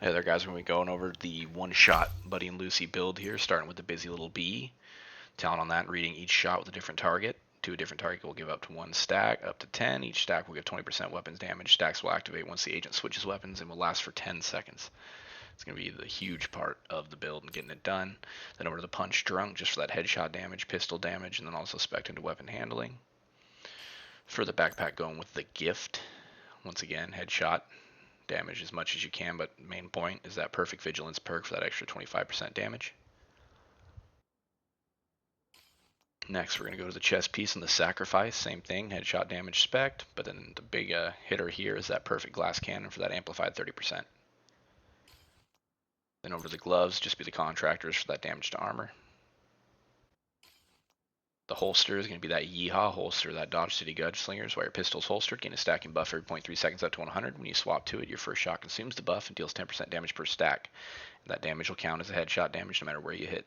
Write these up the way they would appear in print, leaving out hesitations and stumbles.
Hey there guys, we're going to be going over the one-shot Buddy and Lucy build here, starting with the busy little bee. Talent on that, reading each shot with a different target. To a different target will give up to 1 stack, up to 10. Each stack will give 20% weapons damage. Stacks will activate once the agent switches weapons and will last for 10 seconds. It's going to be the huge part of the build and getting it done. Then over to the Punch Drunk, just for that headshot damage, pistol damage, and then also spec into weapon handling. For the backpack, going with the Gift. Once again, headshot damage as much as you can, but main point is that perfect vigilance perk for that extra 25% damage. Next, we're going to go to the chest piece and the sacrifice. Same thing, headshot damage spec, but then the big hitter here is that perfect glass cannon for that amplified 30%. Then over to the gloves, just be the contractors for that damage to armor. The holster is going to be that Yeehaw holster, that Dodge City Gunslingers, while your pistol's holstered, gain a stacking buff every 0.3 seconds up to 100. When you swap to it, your first shot consumes the buff and deals 10% damage per stack. And that damage will count as a headshot damage no matter where you hit.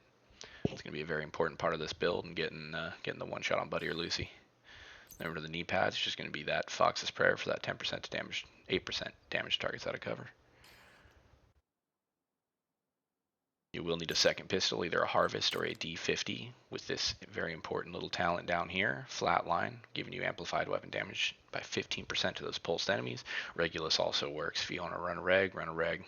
It's going to be a very important part of this build and getting the one shot on Buddy or Lucy. Then over to the knee pads, it's just going to be that Fox's Prayer for that 10% to damage, 8% damage targets out of cover. You will need a second pistol, either a Harvest or a D50, with this very important little talent down here, Flatline, giving you amplified weapon damage by 15% to those pulsed enemies. Regulus also works. If you want to run a reg, run a reg.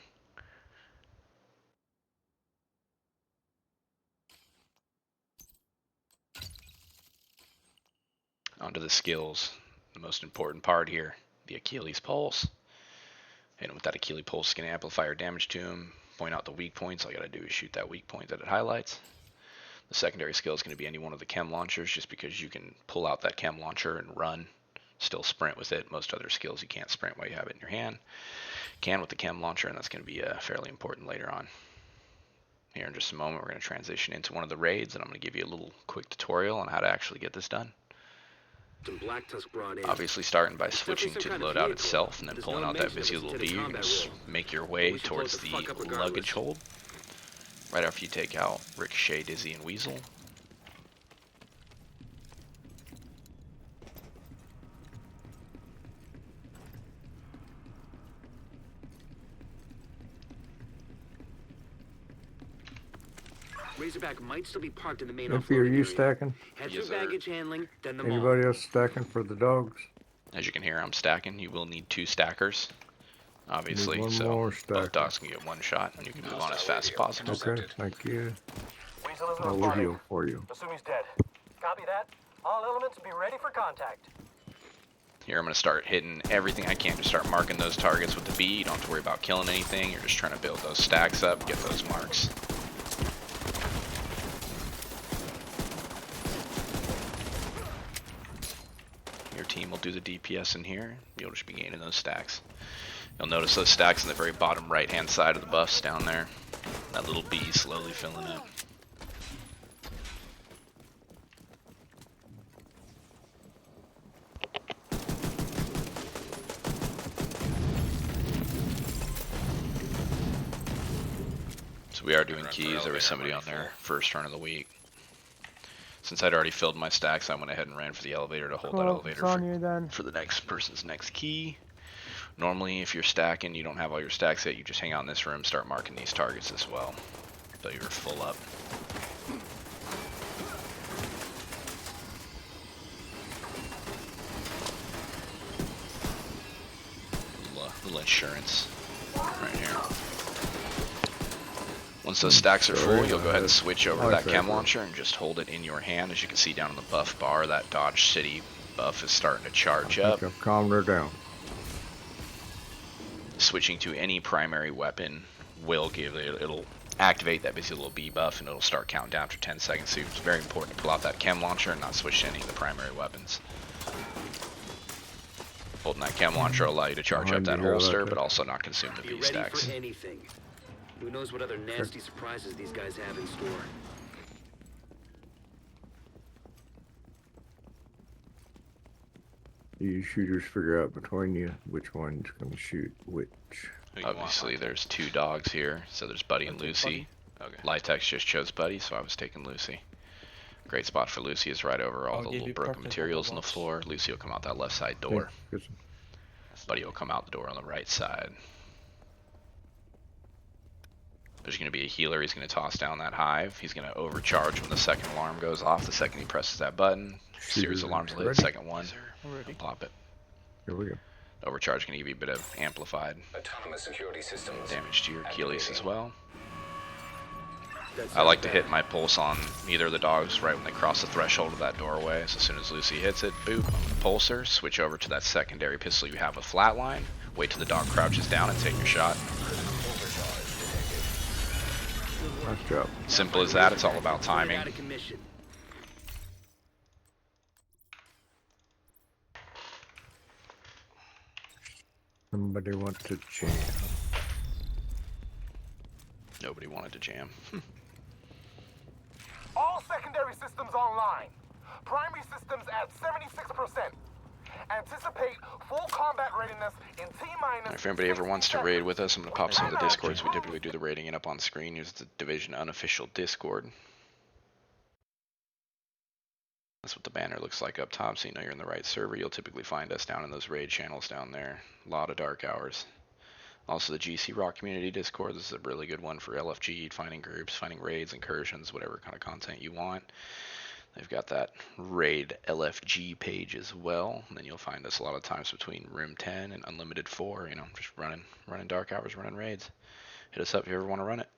Onto the skills, the most important part here, the Achilles Pulse. And with that Achilles Pulse, it's going to amplify your damage to him, point out the weak points. All you got to do is shoot that weak point that it highlights. The secondary skill is going to be any one of the chem launchers, just because you can pull out that chem launcher and run, still sprint with it. Most other skills you can't sprint while you have it in your hand. Can with the chem launcher, and that's going to be fairly important later on. Here in just a moment, we're going to transition into one of the raids, and I'm going to give you a little quick tutorial on how to actually get this done. Obviously starting by switching to the loadout itself and then pulling out that busy little bee, you're going to make your way towards the luggage hold. Right after you take out Ricochet, Dizzy, and Weasel. Razorback might still be parked in the main If are you stacking? Head through baggage handling, then the Anybody else stacking for the dogs? As you can hear, I'm stacking. You will need 2 stackers, obviously, one so more both dogs can get 1 shot, and you can move on as fast as possible. Okay, thank you. I'll heal for you. Assume he's dead. Copy that. All elements be ready for contact. Here I'm going to start hitting everything I can to start marking those targets with the bee. You don't have to worry about killing anything. You're just trying to build those stacks up, get those marks. Your team will do the DPS in here. You'll just be gaining those stacks. You'll notice those stacks on the very bottom right hand side of the buffs down there. That little bee slowly filling up. So we are doing keys. There was somebody on there first run of the week. Since I'd already filled my stacks, I went ahead and ran for the elevator to hold that elevator for the next person's next key. Normally, if you're stacking, you don't have all your stacks yet, you just hang out in this room, start marking these targets as well, until you're full up. Little insurance right here. Once those stacks are full, you'll go ahead and switch over to that chem launcher and just hold it in your hand. As you can see down on the buff bar, that Dodge City buff is starting to charge up. I've calmed her down. Switching to any primary weapon will give it, it'll activate that busy little bee buff and it'll start counting down for 10 seconds. So it's very important to pull out that chem launcher and not switch to any of the primary weapons. Holding that chem launcher will allow you to charge up that holster, but also not consume the bee stacks. Who knows what other nasty surprises these guys have in store. You shooters figure out between you which one's going to shoot which. Obviously, there's 2 dogs here, so there's Buddy and Lucy. Okay. Litex just chose Buddy, so I was taking Lucy. Great spot for Lucy is right over all the little broken materials on the floor. Lucy will come out that left side door. Buddy will come out the door on the right side. There's going to be a healer. He's going to toss down that hive. He's going to overcharge when the second alarm goes off. The second he presses that button, series alarms lit. Ready? Second one, Already. plop it. Here we go. Overcharge can give you a bit of amplified Autonomous security systems. damage to your Achilles as well. That's I like to bad. hit my pulse on either of the dogs right when they cross the threshold of that doorway. So as soon as Lucy hits it, boop, pulser, switch over to that secondary pistol you have with flatline. Wait till the dog crouches down and take your shot. Nice job. Simple as that. It's all about timing. Out of commission. Somebody wants to jam. Nobody wanted to jam. All secondary systems online. Primary systems at 76%. Anticipate full combat readiness in T-minus. If anybody ever wants to raid with us, I'm going to pop some of the discords. We typically do the raiding it up on screen. Use the Division Unofficial Discord. That's what the banner looks like up top, so you know you're in the right server. You'll typically find us down in those raid channels down there. A lot of dark hours. Also the GCROCK community Discord. This is a really good one for LFG, finding groups, finding raids, incursions, whatever kind of content you want. They've got that raid LFG page as well. And then you'll find us a lot of times between room 10 and unlimited 4, you know, just running dark hours, running raids. Hit us up if you ever want to run it.